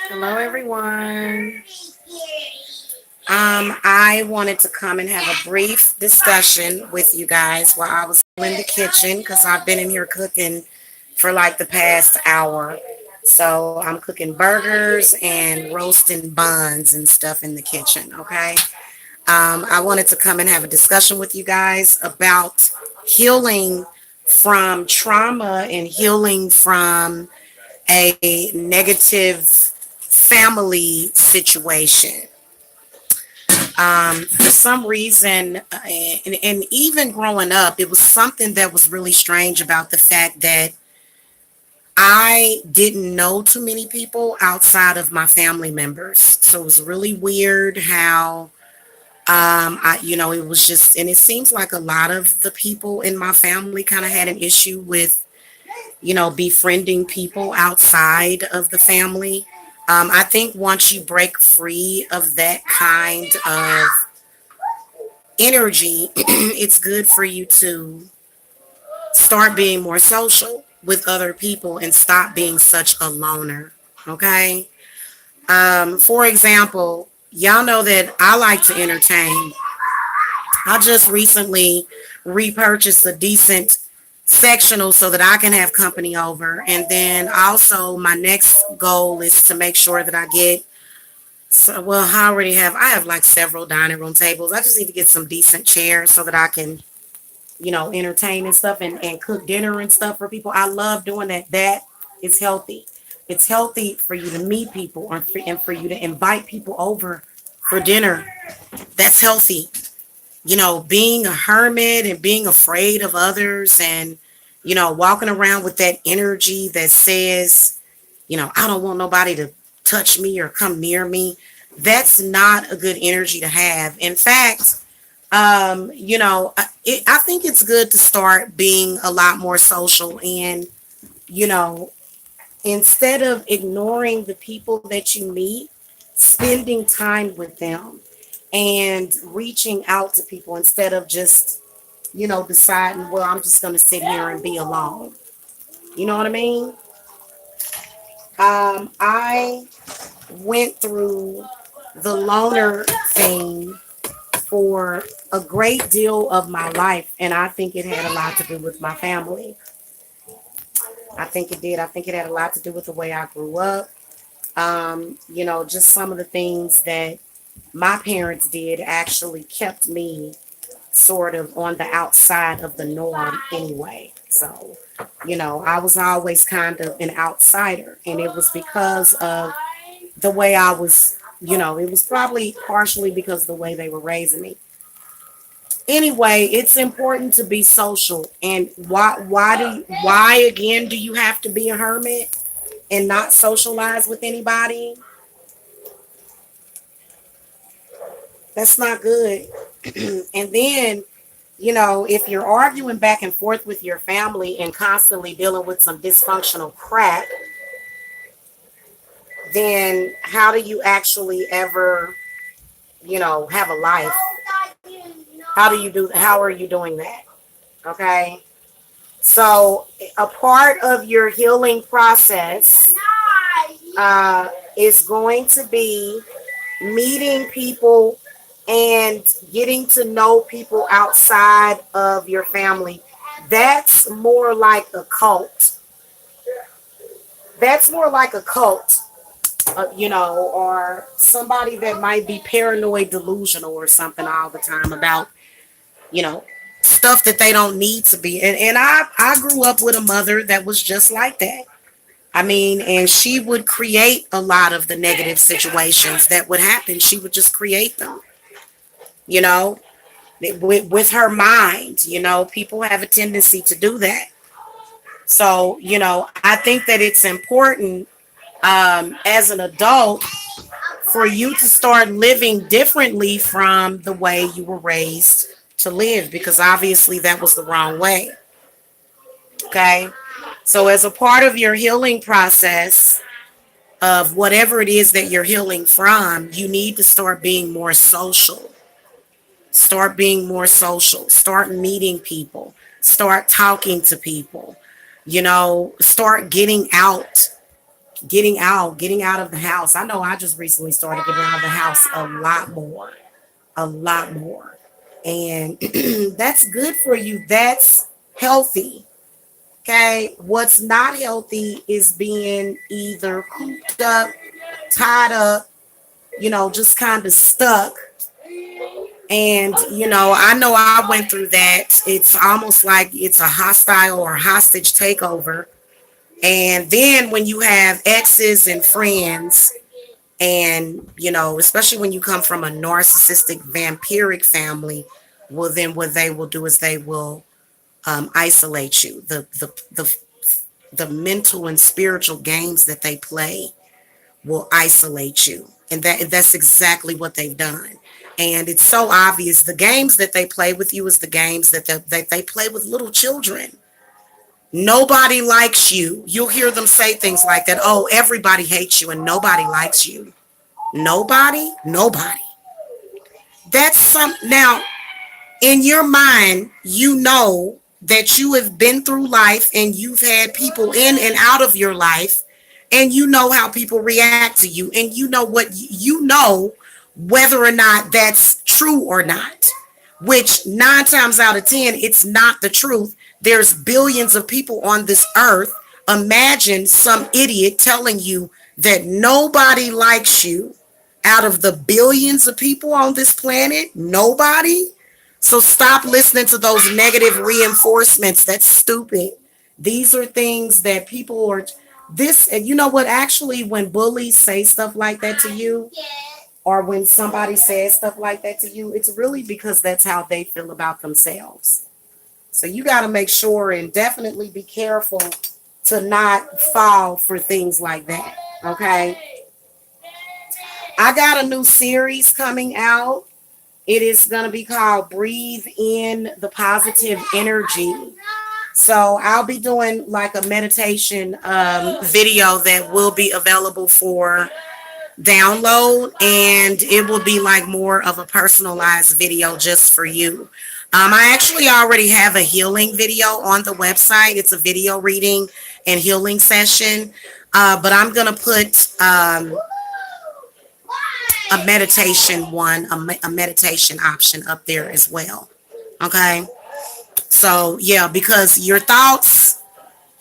Hello, everyone. I wanted to come and have a brief discussion with you guys while I was in the kitchen because I've been in here cooking for like the past hour. So I'm cooking burgers and roasting buns and stuff in the kitchen. Okay. I wanted to come and have a discussion with you guys about healing from trauma and healing from a negative family situation. For some reason, and even growing up, it was something that was really strange about the fact that I didn't know too many people outside of my family members. So it was really weird how, it was just, and it seems like a lot of the people in my family kind of had an issue with befriending people outside of the family. I think once you break free of that kind of energy, it's good for you to start being more social with other people and stop being such a loner. Okay. For example, y'all know that I like to entertain. I just recently repurchased a decent sectional so that I can have company over. And then also my next goal is to make sure that I get I have like several dining room tables. I just need to get some decent chairs so that I can, entertain and stuff and cook dinner and stuff for people. I love doing that. That is healthy. It's healthy for you to meet people and for you to invite people over for dinner. That's healthy. Being a hermit and being afraid of others and, walking around with that energy that says, I don't want nobody to touch me or come near me. That's not a good energy to have. In fact, I think it's good to start being a lot more social and, you know, instead of ignoring the people that you meet, spending time with them and reaching out to people instead of just, deciding, well, I'm just going to sit here and be alone. You know what I mean? I went through the loner thing for a great deal of my life, and I think it had a lot to do with my family. I think it did. I think it had a lot to do with the way I grew up. Just some of the things that my parents did actually kept me sort of on the outside of the norm anyway. So, I was always kind of an outsider, and it was because of the way I was, it was probably partially because of the way they were raising me. Anyway, it's important to be social. And why again do you have to be a hermit and not socialize with anybody? That's not good. And then, if you're arguing back and forth with your family and constantly dealing with some dysfunctional crap, then how do you actually ever, have a life? How are you doing that? Okay. So a part of your healing process is going to be meeting people and getting to know people outside of your family. That's more like a cult. That's more like a cult, or somebody that might be paranoid delusional or something all the time about, you know, stuff that they don't need to be. And I grew up with a mother that was just like that. I mean, and she would create a lot of the negative situations that would happen. She would just create them, you know, with her mind. People have a tendency to do that. So, I think that it's important as an adult for you to start living differently from the way you were raised to live, because obviously that was the wrong way. Okay. So, as a part of your healing process of whatever it is that you're healing from, you need to start being more social. Start being more social. Start meeting people. Start talking to people. Start getting out getting out of the house. I know I just recently started getting out of the house a lot more. And that's good for you. That's healthy. Okay. What's not healthy is being either cooped up, tied up, just kind of stuck. And, I know I went through that. It's almost like it's a hostile or hostage takeover. And then when you have exes and friends, and, especially when you come from a narcissistic vampiric family, well, then what they will do is they will isolate you. The mental and spiritual games that they play will isolate you. And that's exactly what they've done. And it's so obvious. The games that they play with you is the games that they play with little children. Nobody likes you. You'll hear them say things like that. Oh, everybody hates you and nobody likes you. Nobody. That's some. Now, in your mind, you know that you have been through life and you've had people in and out of your life, and you know how people react to you, and you know whether or not that's true or not, which 9 times out of 10, it's not the truth. There's billions of people on this earth. Imagine some idiot telling you that nobody likes you out of the billions of people on this planet. Nobody. So stop listening to those negative reinforcements. That's stupid. These are things that people are this, and you know what? Actually, when bullies say stuff like that to you, or when somebody says stuff like that to you, it's really because that's how they feel about themselves. So you got to make sure and definitely be careful to not fall for things like that. Okay. I got a new series coming out. It is going to be called Breathe in the Positive Energy. So I'll be doing like a meditation video that will be available for download, and it will be like more of a personalized video just for you. I actually already have a healing video on the website. It's a video reading and healing session, but I'm going to put a meditation a meditation option up there as well. Okay. So yeah, because your thoughts,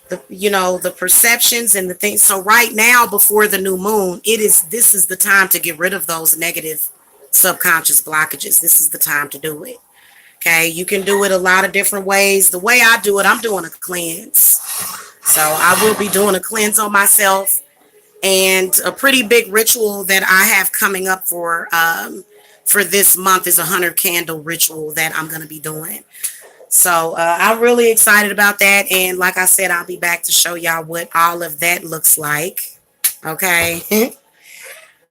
the perceptions and the things. So right now, before the new moon, this is the time to get rid of those negative subconscious blockages. This is the time to do it. Okay. You can do it a lot of different ways. The way I do it, I'm doing a cleanse. So I will be doing a cleanse on myself, and a pretty big ritual that I have coming up for this month is a 100 candle ritual that I'm going to be doing. So I'm really excited about that. And like I said, I'll be back to show y'all what all of that looks like. Okay.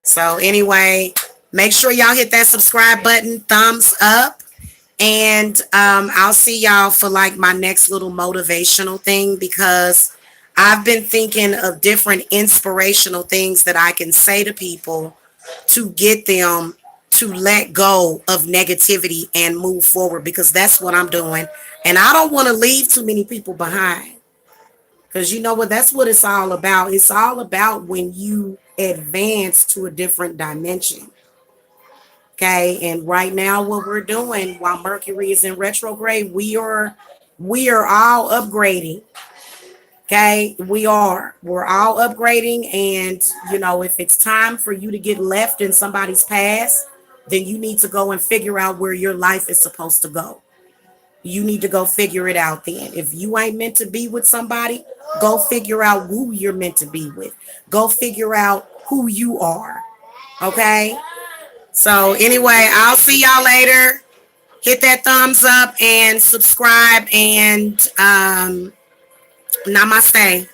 So anyway, make sure y'all hit that subscribe button, thumbs up. And I'll see y'all for like my next little motivational thing, because I've been thinking of different inspirational things that I can say to people to get them to let go of negativity and move forward, because that's what I'm doing. And I don't want to leave too many people behind, because you know what? That's what it's all about. It's all about when you advance to a different dimension. Okay. And right now, what we're doing while Mercury is in retrograde, we are all upgrading. Okay, we're all upgrading. And if it's time for you to get left in somebody's past, then you need to go and figure out where your life is supposed to go. You need to go figure it out then. If you ain't meant to be with somebody, go figure out who you're meant to be with. Go figure out who you are. Okay. So anyway, I'll see y'all later. Hit that thumbs up and subscribe, and namaste.